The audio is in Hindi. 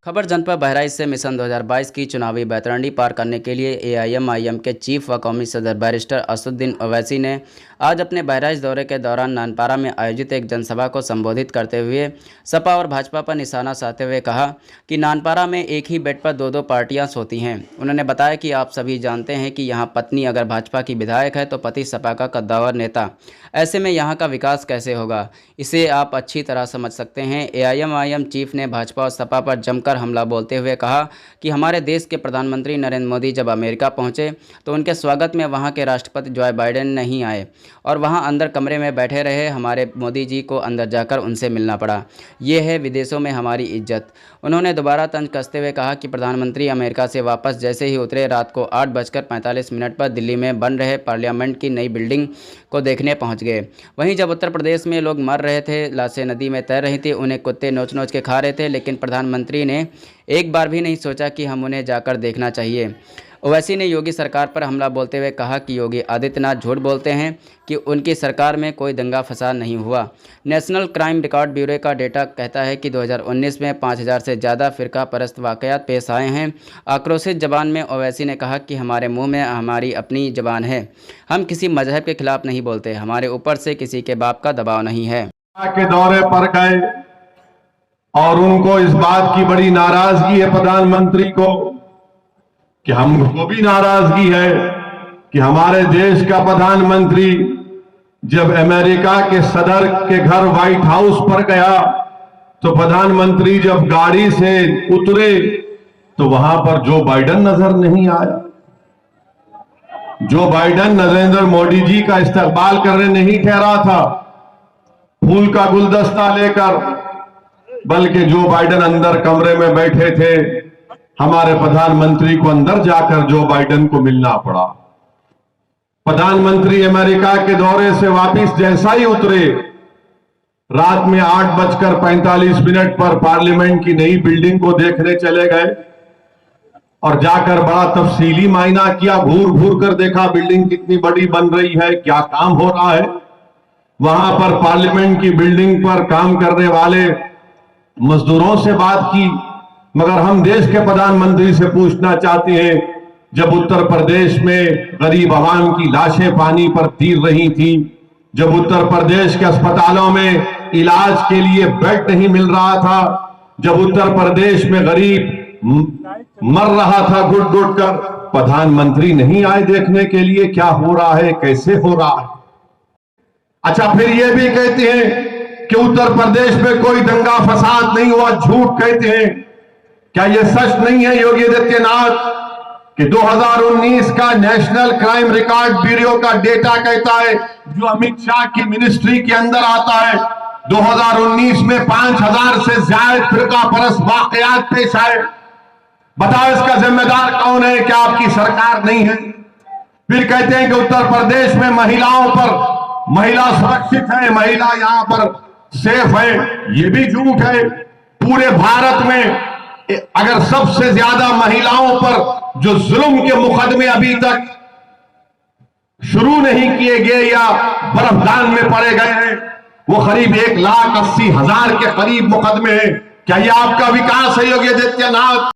खबर जनपद बहराइच से मिशन 2022 की चुनावी बैतरणी पार करने के लिए एआईएमआईएम के चीफ व कौमी सदर बैरिस्टर असदुद्दीन ओवैसी ने आज अपने बहराइच दौरे के दौरान नानपारा में आयोजित एक जनसभा को संबोधित करते हुए सपा और भाजपा पर निशाना साधते हुए कहा कि नानपारा में एक ही बेड पर दो पार्टियां सोती हैं। उन्होंने बताया कि आप सभी जानते हैं कि यहाँ पत्नी अगर भाजपा की विधायक है तो पति सपा का कद्दावर नेता, ऐसे में यहाँ का विकास कैसे होगा, इसे आप अच्छी तरह समझ सकते हैं। एआईएमआईएम चीफ ने भाजपा और सपा पर जमकर हमला बोलते हुए कहा कि हमारे देश के प्रधानमंत्री नरेंद्र मोदी जब अमेरिका पहुंचे तो उनके स्वागत में वहां के राष्ट्रपति जो बाइडेन नहीं आए और वहां अंदर कमरे में बैठे रहे। हमारे मोदी जी को अंदर जाकर उनसे मिलना पड़ा। ये है विदेशों में हमारी इज्जत। उन्होंने दोबारा तंज कसते हुए कहा कि प्रधानमंत्री अमेरिका से वापस जैसे ही उतरे रात को 8:45 पर दिल्ली में बन रहे पार्लियामेंट की नई बिल्डिंग को देखने पहुँच गए। वहीं जब उत्तर प्रदेश में लोग मर रहे थे, लाशें नदी में तैर रही थी, उन्हें कुत्ते नोच नोच के खा रहे थे, लेकिन प्रधानमंत्री ने एक बार भी नहीं सोचा कि हम उन्हें जाकर देखना चाहिए। ओवैसी ने योगी सरकार पर हमला बोलते हुए कहा कि योगी आदित्यनाथ झूठ बोलते हैं कि उनकी सरकार में कोई दंगा फसाद नहीं हुआ। नेशनल क्राइम रिकॉर्ड ब्यूरो का डेटा कहता है कि 2019 में 5000 से ज़्यादा फ़िरका परस्त वाक़यात पेश आए हैं। आक्रोशित जबान में ओवैसी ने कहा कि हमारे मुंह में हमारी अपनी ज़बान है, हम किसी मजहब के खिलाफ नहीं बोलते, हमारे ऊपर से किसी के बाप का दबाव नहीं है। के दौरे पर गए और उनको इस बात की बड़ी नाराजगी है प्रधानमंत्री को कि हमको भी नाराजगी है कि हमारे देश का प्रधानमंत्री जब अमेरिका के सदर के घर व्हाइट हाउस पर गया तो प्रधानमंत्री जब गाड़ी से उतरे तो वहां पर जो बाइडेन नजर नहीं आया। जो बाइडेन नरेंद्र मोदी जी का इस्तकबाल करने नहीं ठहरा था फूल का गुलदस्ता लेकर, बल्कि जो बाइडेन अंदर कमरे में बैठे थे, हमारे प्रधानमंत्री को अंदर जाकर जो बाइडेन को मिलना पड़ा। प्रधानमंत्री अमेरिका के दौरे से वापस जैसा ही उतरे, रात में 8:45 पर पार्लियामेंट की नई बिल्डिंग को देखने चले गए और जाकर बड़ा तफसीली मायना किया, घूर घूर कर देखा बिल्डिंग कितनी बड़ी बन रही है, क्या काम हो रहा है। वहां पर पार्लियामेंट की बिल्डिंग पर काम करने वाले मजदूरों से बात की, मगर हम देश के प्रधानमंत्री से पूछना चाहते हैं, जब उत्तर प्रदेश में गरीब आवाम की लाशें पानी पर तैर रही थी, जब उत्तर प्रदेश के अस्पतालों में इलाज के लिए बेड नहीं मिल रहा था, जब उत्तर प्रदेश में गरीब मर रहा था घुट घुट कर, प्रधानमंत्री नहीं आए देखने के लिए क्या हो रहा है, कैसे हो रहा है। अच्छा, फिर ये भी कहते हैं कि उत्तर प्रदेश में कोई दंगा फसाद नहीं हुआ, झूठ कहते हैं। क्या यह सच नहीं है योगी आदित्यनाथ कि 2019 का नेशनल क्राइम रिकॉर्ड ब्यूरो का डेटा कहता है, जो अमित शाह की मिनिस्ट्री के अंदर आता है, 2019 में 5000 से ज्यादा फिरका परस्त वाकयात पेश आए। बताओ इसका जिम्मेदार कौन है? क्या आपकी सरकार नहीं है? फिर कहते हैं कि उत्तर प्रदेश में महिलाओं पर, महिला सुरक्षित है, महिला यहां पर सेफ है, यह भी झूठ है। पूरे भारत में अगर सबसे ज्यादा महिलाओं पर जो जुल्म के मुकदमे अभी तक शुरू नहीं किए गए या बर्फदान में पड़े गए हैं, वो करीब 1,80,000 के करीब मुकदमे हैं। क्या ये आपका विकास है योगी आदित्यनाथ?